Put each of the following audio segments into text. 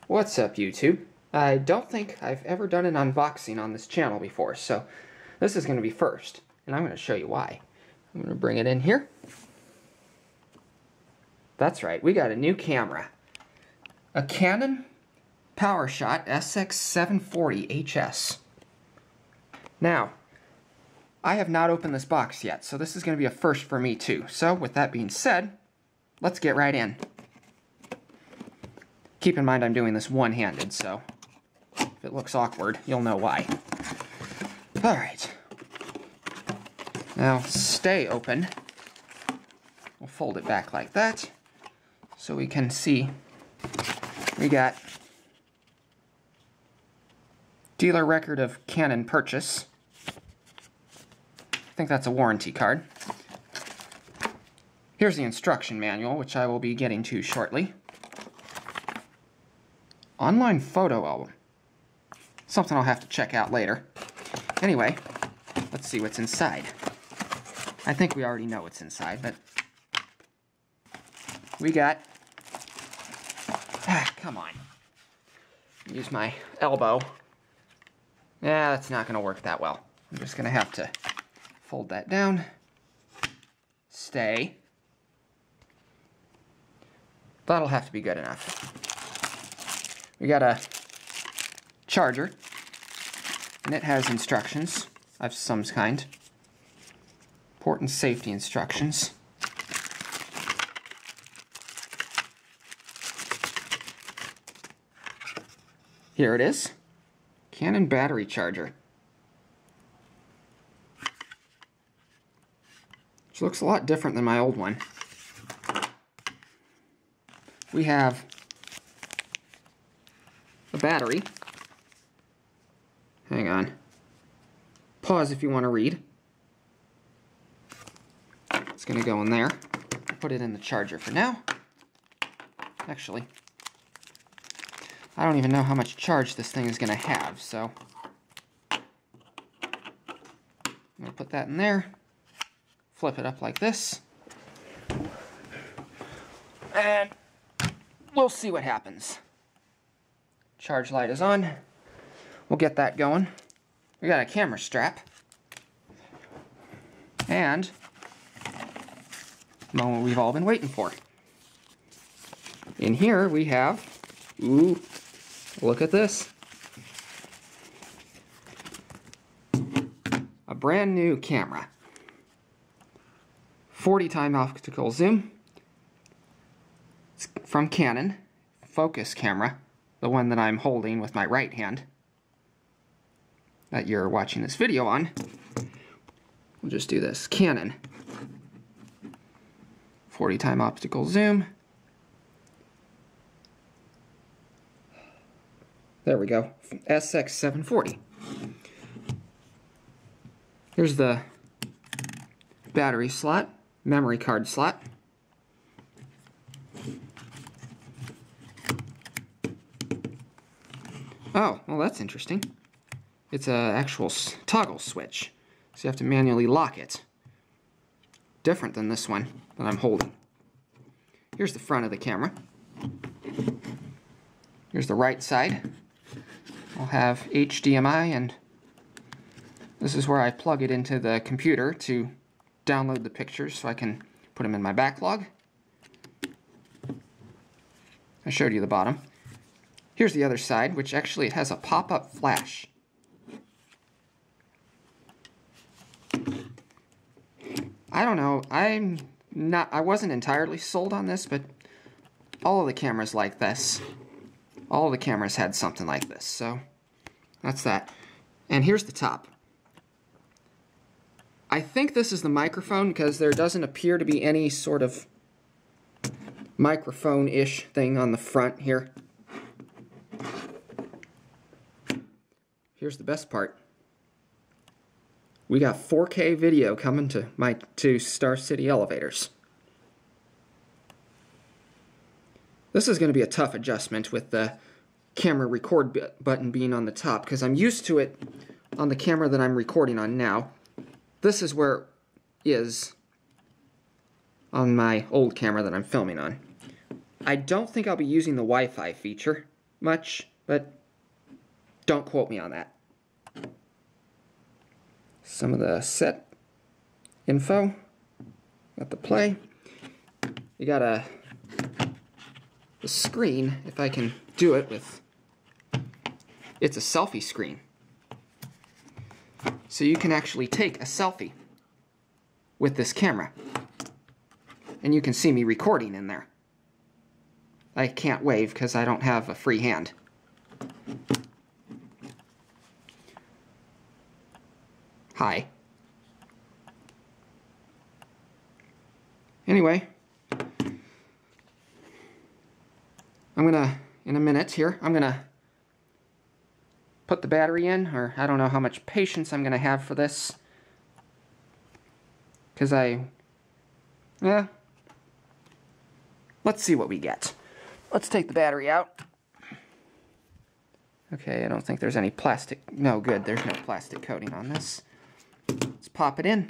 What's up, YouTube? I don't think I've ever done an unboxing on this channel before, so this is going to be first, and I'm going to show you why. I'm going to bring it in here. That's right, we got a new camera. A Canon PowerShot SX740 HS. Now, I have not opened this box yet, so this is going to be a first for me too. So, with that being said, let's get right in. Keep in mind I'm doing this one-handed, so if it looks awkward, you'll know why. Alright. Now, stay open. We'll fold it back like that, so we can see we got dealer record of Canon purchase. I think that's a warranty card. Here's the instruction manual, which I will be getting to shortly. Online photo album. Something I'll have to check out later. Anyway, let's see what's inside. I think we already know what's inside, but we got... come on. Use my elbow. Yeah, that's not going to work that well. I'm just going to have to fold that down. Stay. That'll have to be good enough. We got a charger, and it has instructions of some kind. Important safety instructions. Here it is. Canon battery charger. Which looks a lot different than my old one. We have a battery. Hang on. Pause if you want to read. It's going to go in there. Put it in the charger for now. Actually, I don't even know how much charge this thing is going to have, so I'm going to put that in there, flip it up like this, and we'll see what happens. Charge light is on. We'll get that going. We got a camera strap. And the moment we've all been waiting for. In here we have, ooh, look at this. A brand new camera. 40x optical zoom. It's from Canon. Focus camera. The one that I'm holding with my right hand. That you're watching this video on. We'll just do this. Canon. 40x optical zoom. There we go. SX740. Here's the battery slot, memory card slot. Oh, well that's interesting. It's an actual toggle switch, so you have to manually lock it. Different than this one that I'm holding. Here's the front of the camera. Here's the right side. I'll have HDMI, and this is where I plug it into the computer to download the pictures so I can put them in my backlog. I showed you the bottom. Here's the other side, which actually it has a pop-up flash. I don't know, I wasn't entirely sold on this, but all of the cameras like this. All of the cameras had something like this, so that's that. And here's the top. I think this is the microphone because there doesn't appear to be any sort of microphone-ish thing on the front here. Here's the best part. We got 4K video coming to my two Star City elevators. This is going to be a tough adjustment with the camera record button being on the top because I'm used to it on the camera that I'm recording on now. This is where it is on my old camera that I'm filming on. I don't think I'll be using the Wi-Fi feature much, but don't quote me on that. Some of the set info. Got the play. You got the screen, if I can do it with, it's a selfie screen. So you can actually take a selfie with this camera. And you can see me recording in there. I can't wave because I don't have a free hand. Hi. Anyway, I'm gonna, in a minute here, I'm gonna put the battery in, or I don't know how much patience I'm gonna have for this. Because let's see what we get. Let's take the battery out. Okay, I don't think there's any plastic. No, good, there's no plastic coating on this. Let's pop it in.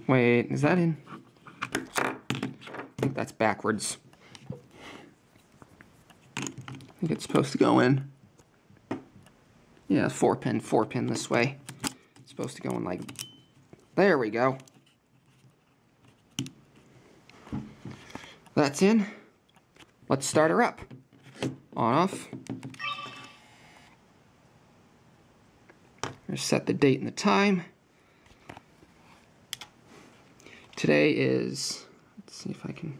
Wait, is that in? I think that's backwards. I think it's supposed to go in. Yeah, 4-pin this way. It's supposed to go in like, there we go. That's in. Let's start her up. On, off. Let's set the date and the time. Today is, let's see if I can,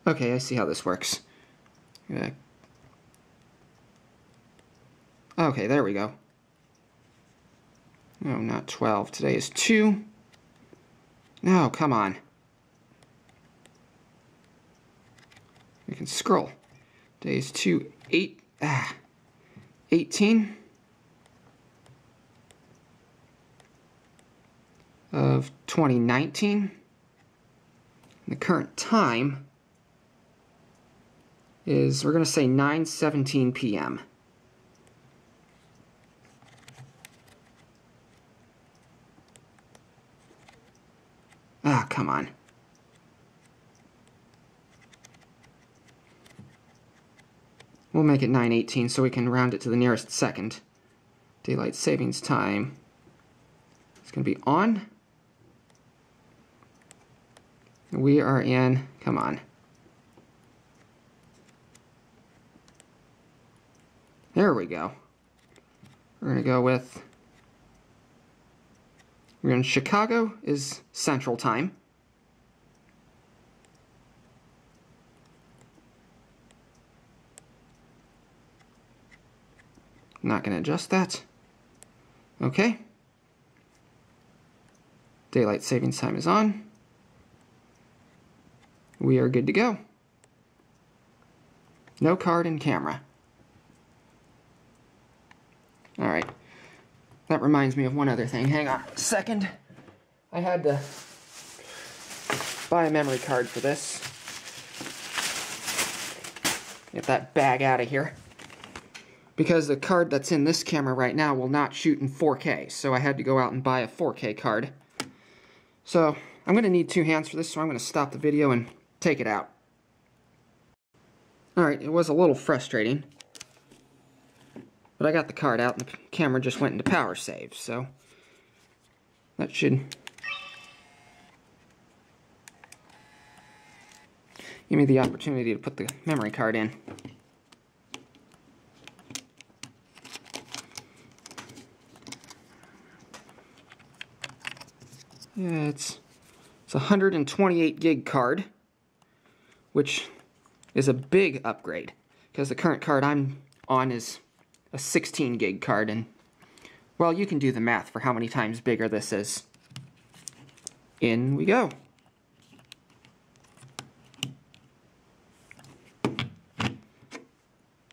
okay, I see how this works. Okay, there we go. No, not 12. Today is 2. No, come on. We can scroll. Today is 18 of 2019. The current time is, we're going to say 9:17 p.m. Ah, come on. We'll make it 9:18 so we can round it to the nearest second. Daylight savings time. It's going to be on. We are in, come on. There we go. We're going to go with, we're in Chicago is Central Time. Not going to adjust that. Okay. Daylight savings time is on. We are good to go. No card and camera. Alright. That reminds me of one other thing. Hang on a second. I had to buy a memory card for this. Get that bag out of here. Because the card that's in this camera right now will not shoot in 4K. So I had to go out and buy a 4K card. So I'm going to need 2 hands for this, so I'm going to stop the video and take it out. Alright, it was a little frustrating. But I got the card out and the camera just went into power save, so that should give me the opportunity to put the memory card in. Yeah, it's a 128 gig card, which is a big upgrade because the current card I'm on is a 16 gig card, and well, you can do the math for how many times bigger this is. In we go.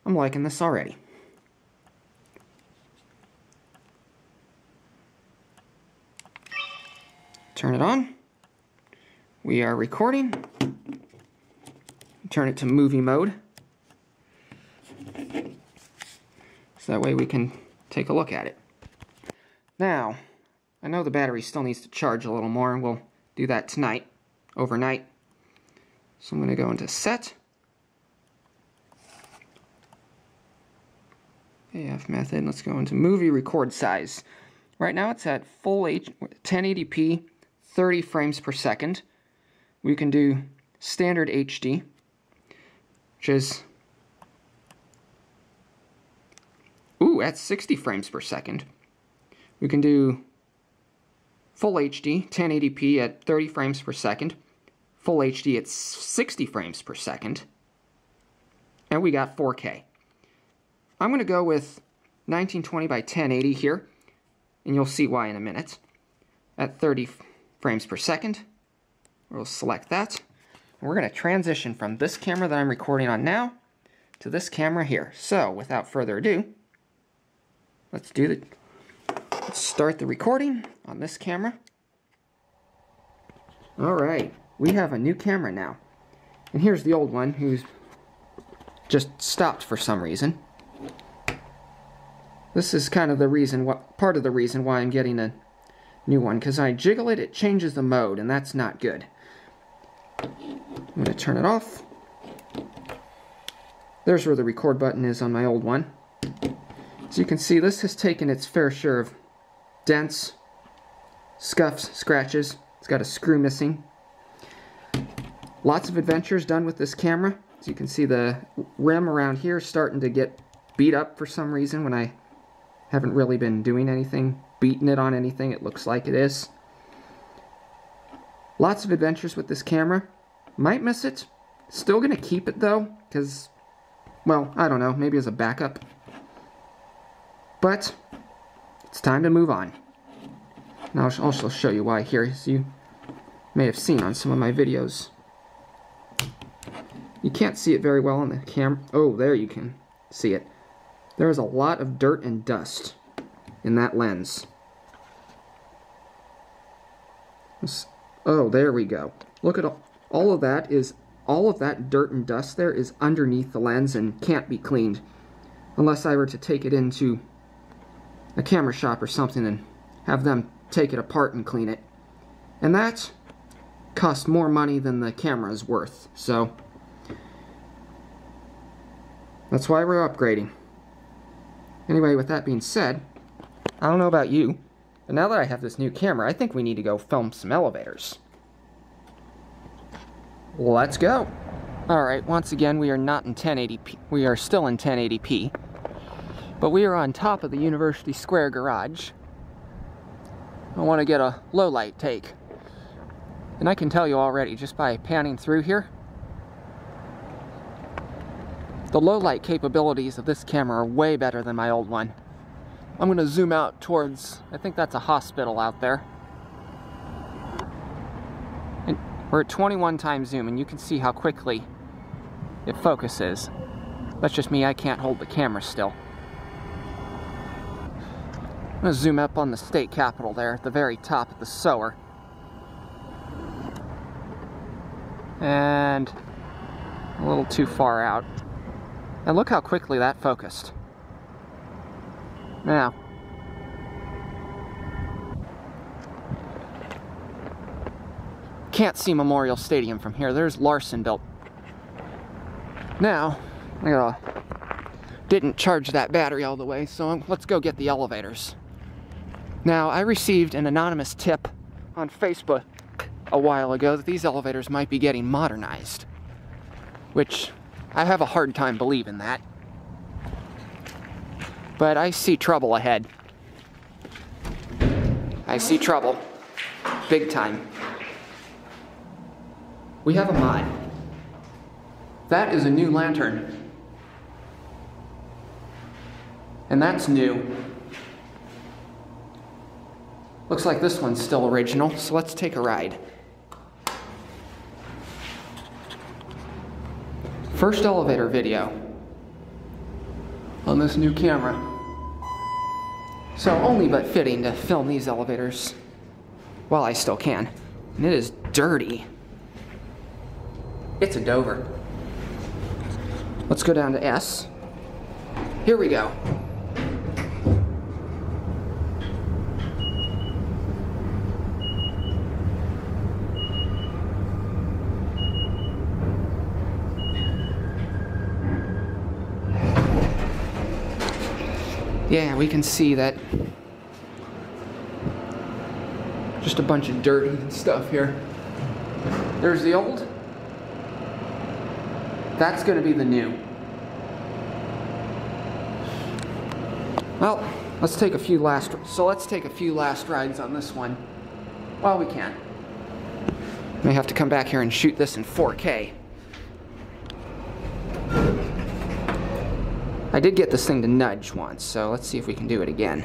I'm liking this already. Turn it on. We are recording. Turn it to movie mode. So that way we can take a look at it. Now, I know the battery still needs to charge a little more, and we'll do that tonight, overnight. So I'm going to go into Set, AF method. Let's go into Movie Record Size. Right now it's at full 1080p, 30 frames per second. We can do standard HD, which is at 60 frames per second. We can do full HD, 1080p at 30 frames per second, full HD at 60 frames per second, and we got 4K. I'm going to go with 1920 by 1080 here, and you'll see why in a minute. At 30 frames per second, we'll select that, and we're going to transition from this camera that I'm recording on now to this camera here. So, without further ado, let's start the recording on this camera. Alright, we have a new camera now. And here's the old one who's just stopped for some reason. This is kind of the reason, part of the reason why I'm getting a new one, because I jiggle it, it changes the mode, and that's not good. I'm going to turn it off. There's where the record button is on my old one. As you can see, this has taken its fair share of dents, scuffs, scratches. It's got a screw missing. Lots of adventures done with this camera. As you can see, the rim around here is starting to get beat up for some reason when I haven't really been doing anything, beating it on anything. It looks like it is. Lots of adventures with this camera. Might miss it. Still going to keep it though, because, well, I don't know, maybe as a backup. But it's time to move on. Now I'll also show you why here, as you may have seen on some of my videos. You can't see it very well on the camera. Oh, there you can see it. There is a lot of dirt and dust in that lens. Oh, there we go. Look at all of that dirt and dust there is underneath the lens and can't be cleaned unless I were to take it into a camera shop or something and have them take it apart and clean it. And that costs more money than the camera is worth, so that's why we're upgrading. Anyway, with that being said, I don't know about you, but now that I have this new camera, I think we need to go film some elevators. Let's go! Alright, once again, we are not in 1080p. We are still in 1080p. But we are on top of the University Square garage. I want to get a low light take. And I can tell you already, just by panning through here, the low light capabilities of this camera are way better than my old one. I'm going to zoom out towards, I think that's a hospital out there. And we're at 21 times zoom, and you can see how quickly it focuses. That's just me, I can't hold the camera still. I'm going to zoom up on the state capitol there at the very top of the sewer. And a little too far out. And look how quickly that focused. Now, can't see Memorial Stadium from here. There's Larson built. Now, I didn't charge that battery all the way, so let's go get the elevators. Now, I received an anonymous tip on Facebook a while ago that these elevators might be getting modernized, which I have a hard time believing that. But I see trouble ahead. I see trouble. Big time. We have a mod. That is a new lantern. And that's new. Looks like this one's still original, so let's take a ride. First elevator video on this new camera. So only but fitting to film these elevators while I still can. And it is dirty. It's a Dover. Let's go down to S. Here we go. Yeah, we can see that. Just a bunch of dirt and stuff here. There's the old. That's going to be the new. Well, let's take a few last rides on this one. Well, we can. May have to come back here and shoot this in 4K. I did get this thing to nudge once, so let's see if we can do it again.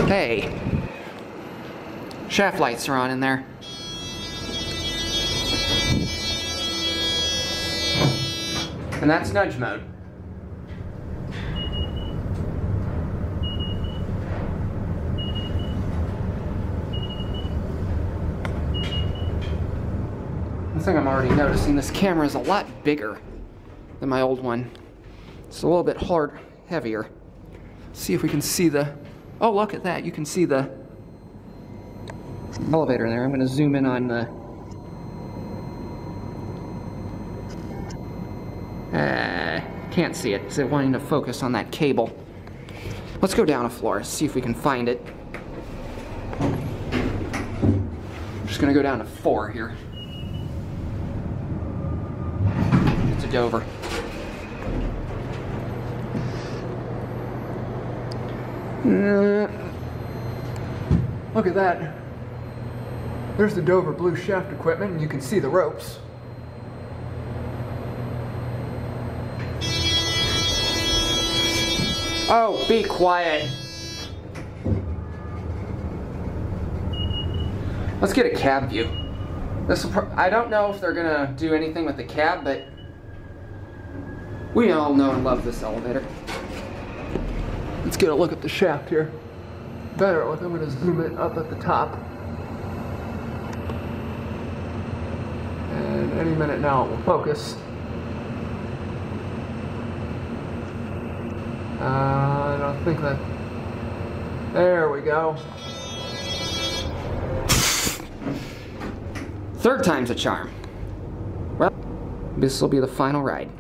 Hey, shaft lights are on in there. And that's nudge mode. One thing I'm already noticing, this camera is a lot bigger than my old one. It's a little bit heavier. See if we can see the... Oh, look at that. You can see the elevator there. I'm going to zoom in on the... Can't see it because it's wanting to focus on that cable. Let's go down a floor, see if we can find it. I'm just going to go down to 4 here. It's a Dover. Look at that. There's the Dover blue shaft equipment, and you can see the ropes. Oh, be quiet. Let's get a cab view. I don't know if they're gonna do anything with the cab, but we all know and love this elevator. Let's get a look at the shaft here. Better look, I'm gonna zoom it up at the top. And any minute now it will focus. I don't think that... There we go. Third time's a charm. Well, this will be the final ride.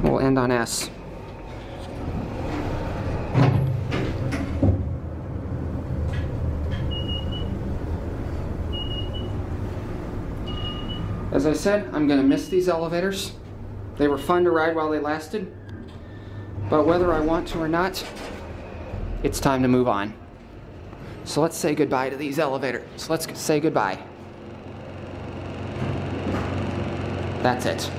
We'll end on S. As I said, I'm going to miss these elevators. They were fun to ride while they lasted, but whether I want to or not, it's time to move on. So let's say goodbye to these elevators. So let's say goodbye. That's it.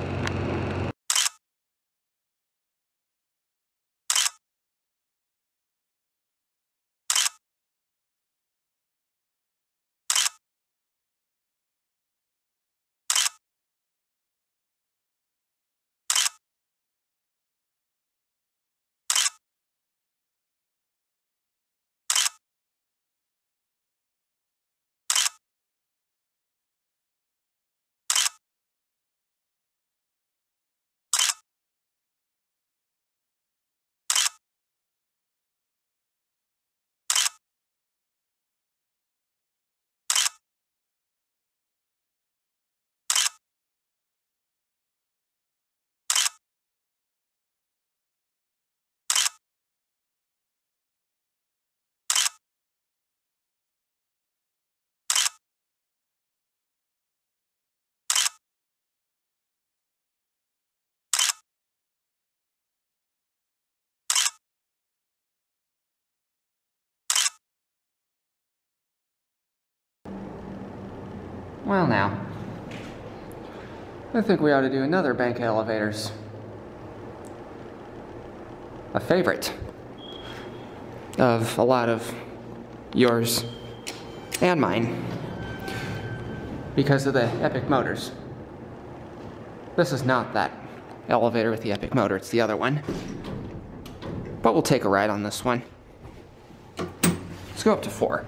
Well now, I think we ought to do another bank of elevators. A favorite of a lot of yours. And mine. Because of the Epic motors. This is not that elevator with the Epic motor, it's the other one. But we'll take a ride on this one. Let's go up to 4.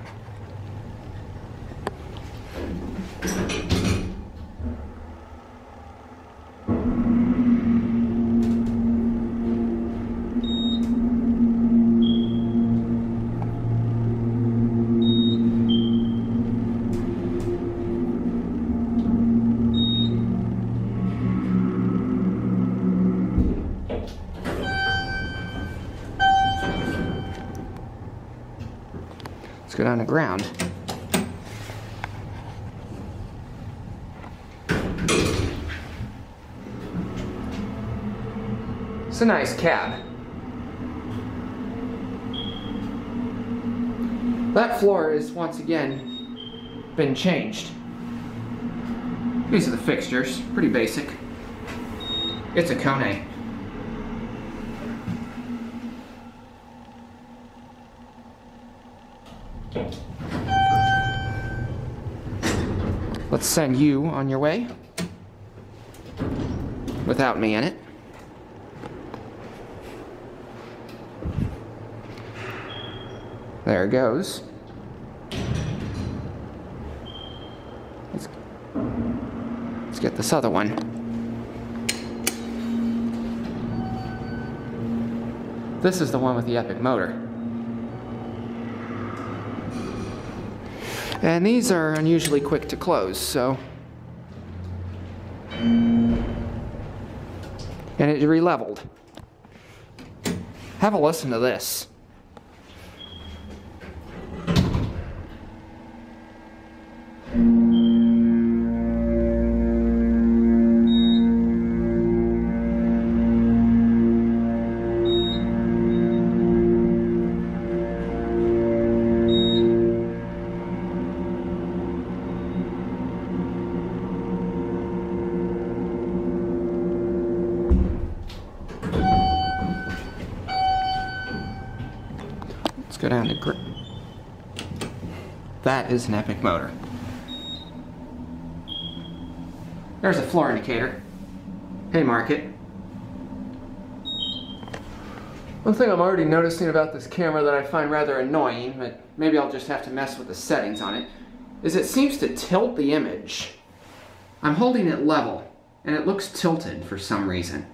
Let's go down to ground. It's a nice cab. That floor is once again been changed. These are the fixtures, pretty basic. It's a Kone. Let's send you on your way without me in it. There it goes. Let's get this other one. This is the one with the Epic motor. And these are unusually quick to close, so. And it re-leveled. Have a listen to this. Let's go down to that is an Epic motor. There's a floor indicator. Haymarket. One thing I'm already noticing about this camera that I find rather annoying, but maybe I'll just have to mess with the settings on it, is it seems to tilt the image. I'm holding it level, and it looks tilted for some reason.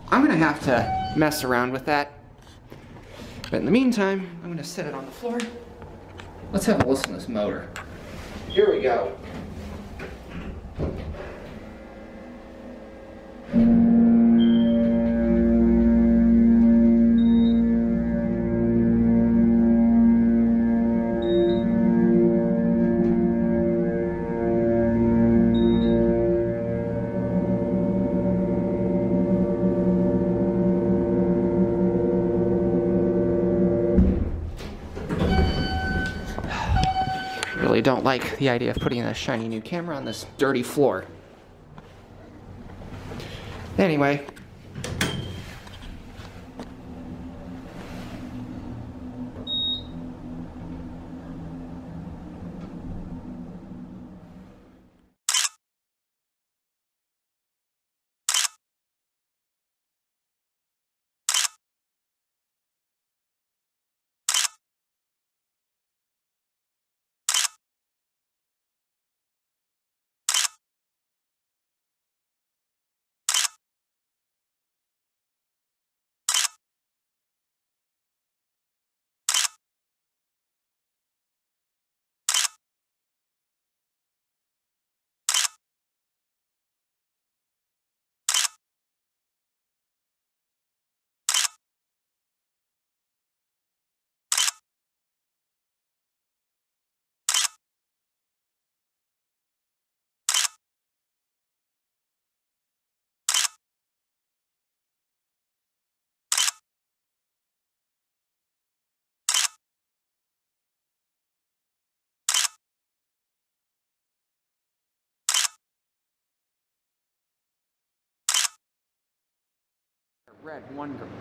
I'm gonna have to mess around with that. But in the meantime, I'm going to set it on the floor. Let's have a listen to this motor. Here we go. Really don't like the idea of putting a shiny new camera on this dirty floor. Anyway.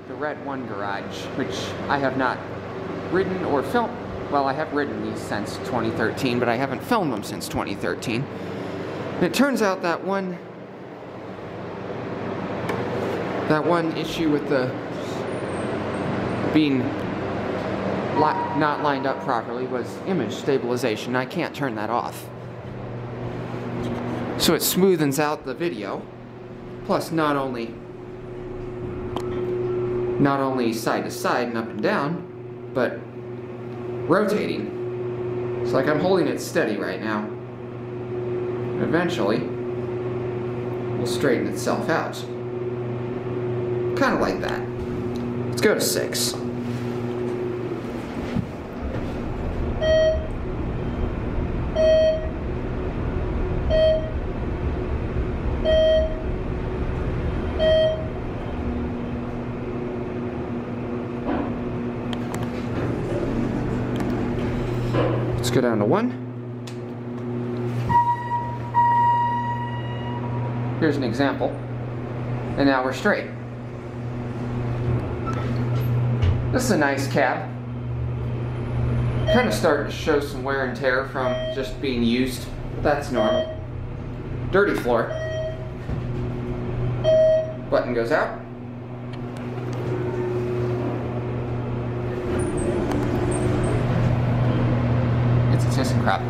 The Red One Garage, which I have not ridden or filmed. well, I have ridden these since 2013, but I haven't filmed them since 2013. And it turns out that one issue with the being not lined up properly was image stabilization. I can't turn that off. So it smoothens out the video, plus not only side to side and up and down, but rotating. It's like I'm holding it steady right now. Eventually, it will straighten itself out. Kind of like that. Let's go to 6. Let's go down to 1. Here's an example. And now we're straight. This is a nice cab. Kind of starting to show some wear and tear from just being used. That's normal. Dirty floor. Button goes out. It's a ThyssenKrupp.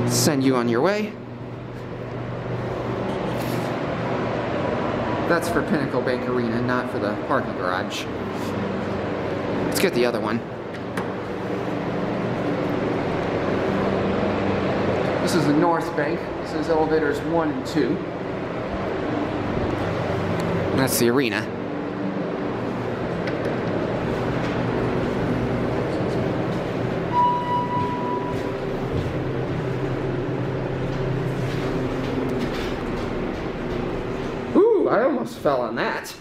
Send you on your way. That's for Pinnacle Bank Arena, not for the parking garage. Let's get the other one. This is the North Bank. This is elevators 1 and 2. And that's the arena. Ooh, I almost fell on that.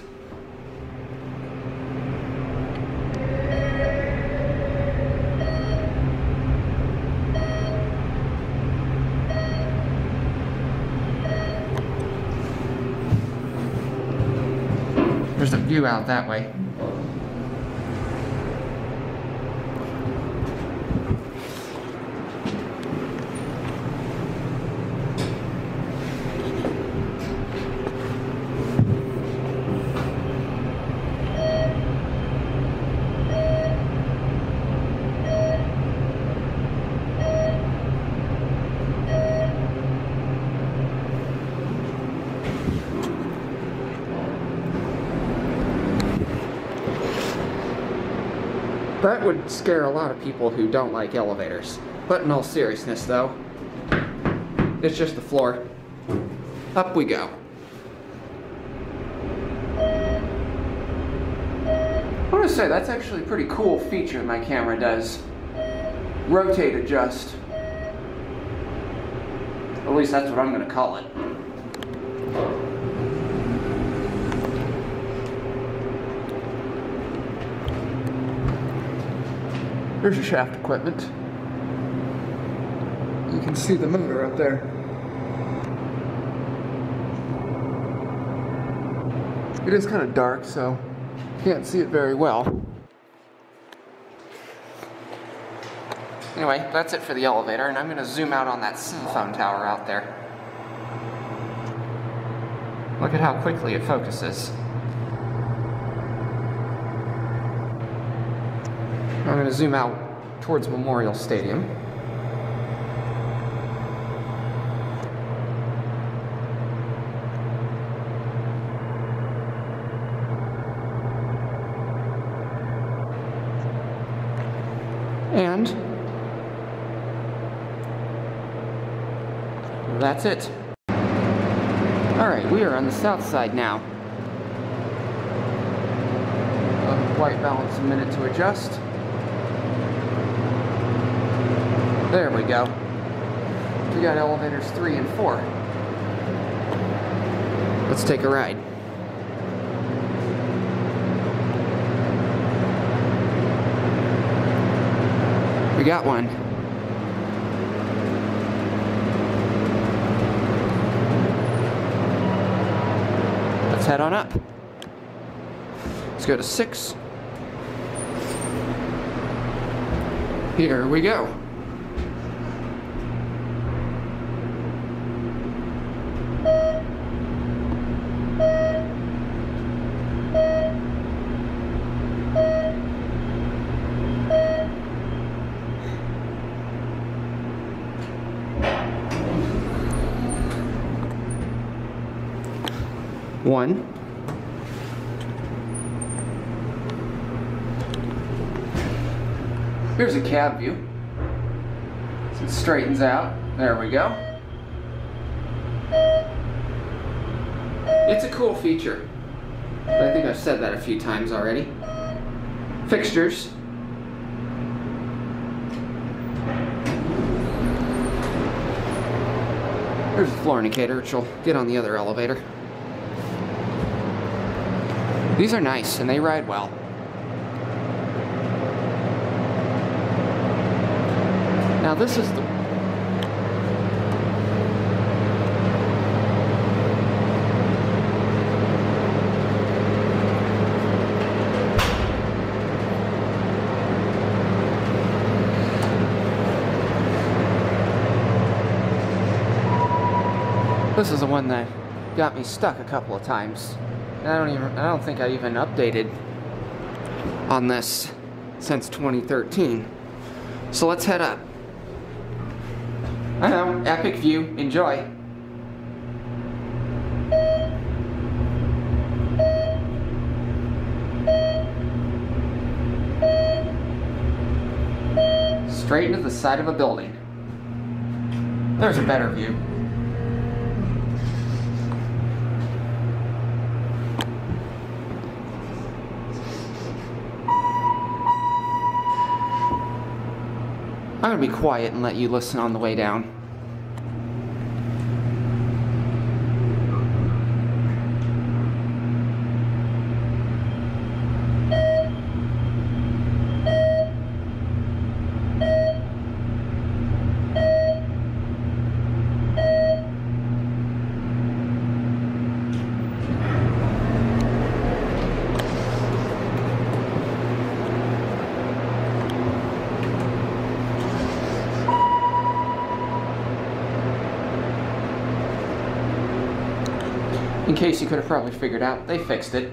There's a view out that way. That would scare a lot of people who don't like elevators. But in all seriousness though, it's just the floor. Up we go. I want to say that's actually a pretty cool feature my camera does. Rotate adjust. At least that's what I'm going to call it. There's your shaft equipment. You can see the motor up there. It is kind of dark, so you can't see it very well. Anyway, that's it for the elevator, and I'm going to zoom out on that cell phone tower out there. Look at how quickly it focuses. I'm going to zoom out towards Memorial Stadium. And that's it. Alright, we are on the south side now. White balance a minute to adjust. There we go. We got elevators 3 and 4. Let's take a ride. We got one. Let's head on up. Let's go to 6. Here we go. One. Here's a cab view. So it straightens out. There we go. It's a cool feature. But I think I've said that a few times already. Fixtures. There's a floor indicator, which will get on the other elevator. These are nice, and they ride well. Now this is the... This is the one that got me stuck a couple of times. I don't think I even updated on this since 2013. So let's head up. I know, epic view. Enjoy. Straight into the side of a building. There's a better view. I'm gonna be quiet and let you listen on the way down. In case you could have probably figured out, they fixed it.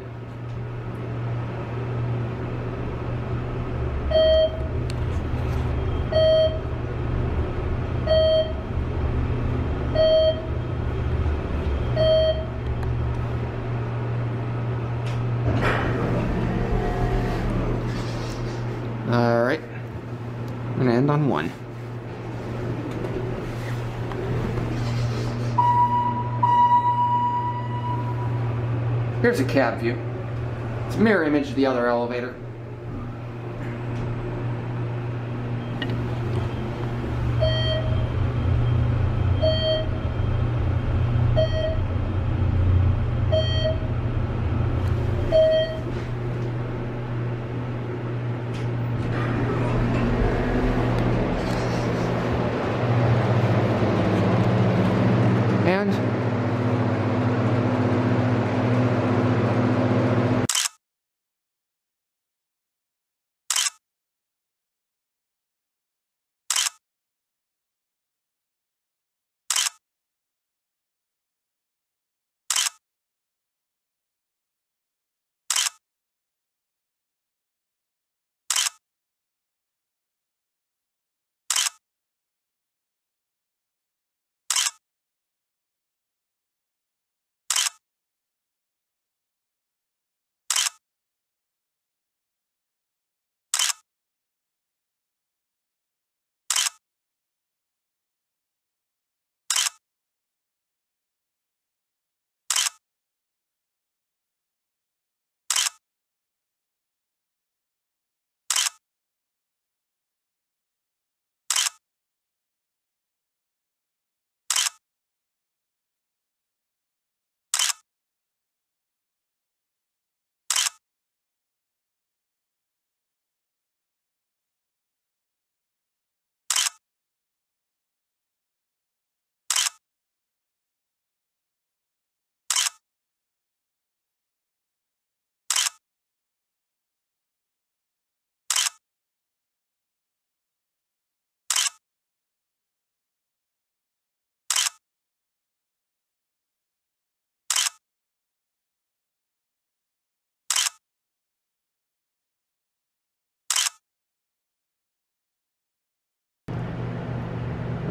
Alright, I'm gonna end on 1. Here's a cab view. It's a mirror image of the other elevator. And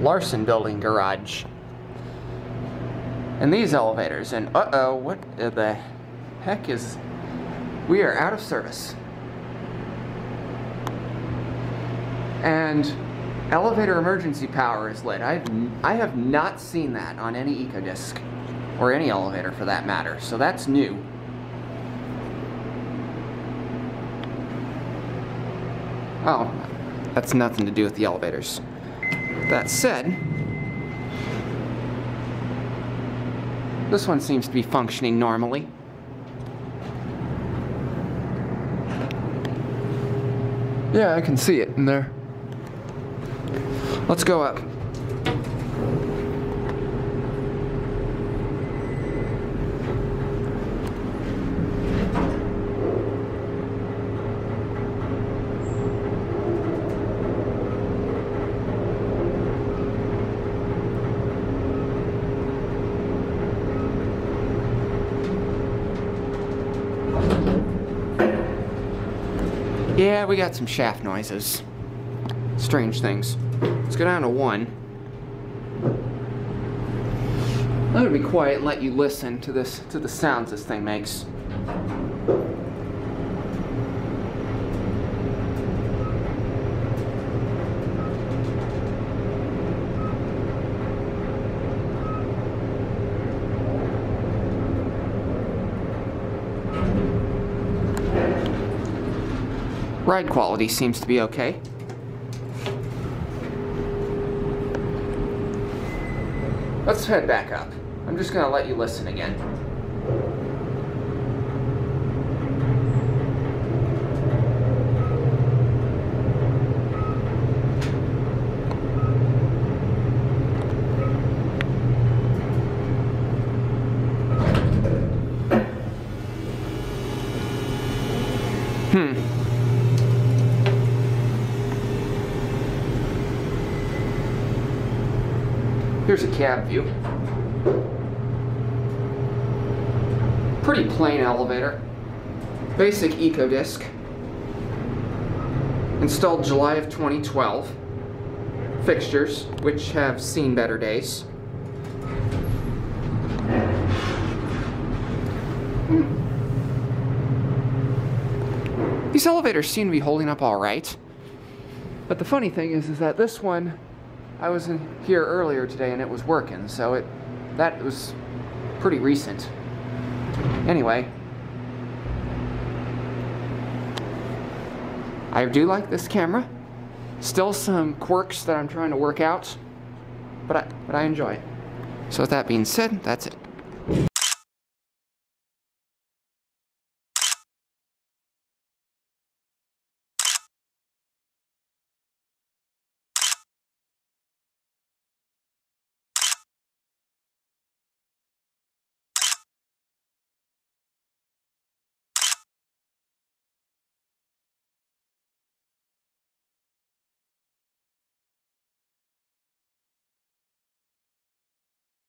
Larson Building Garage. And these elevators, and uh-oh, what the heck is... We are out of service. And elevator emergency power is lit. I have not seen that on any EcoDisc, or any elevator for that matter, so that's new. Oh, that's nothing to do with the elevators. That said, this one seems to be functioning normally. Yeah, I can see it in there. Let's go up. Yeah, we got some shaft noises. Strange things. Let's go down to 1. I'm gonna be quiet and let you listen to this, to the sounds this thing makes. Ride quality seems to be okay. Let's head back up. I'm just gonna let you listen again. Here's a cab view. Pretty plain elevator. Basic EcoDisc. Installed July of 2012. Fixtures, which have seen better days. These elevators seem to be holding up all right. But the funny thing is that this one, I was in here earlier today and it was working, so that was pretty recent. Anyway, I do like this camera. Still some quirks that I'm trying to work out, but I enjoy it. So with that being said, that's it.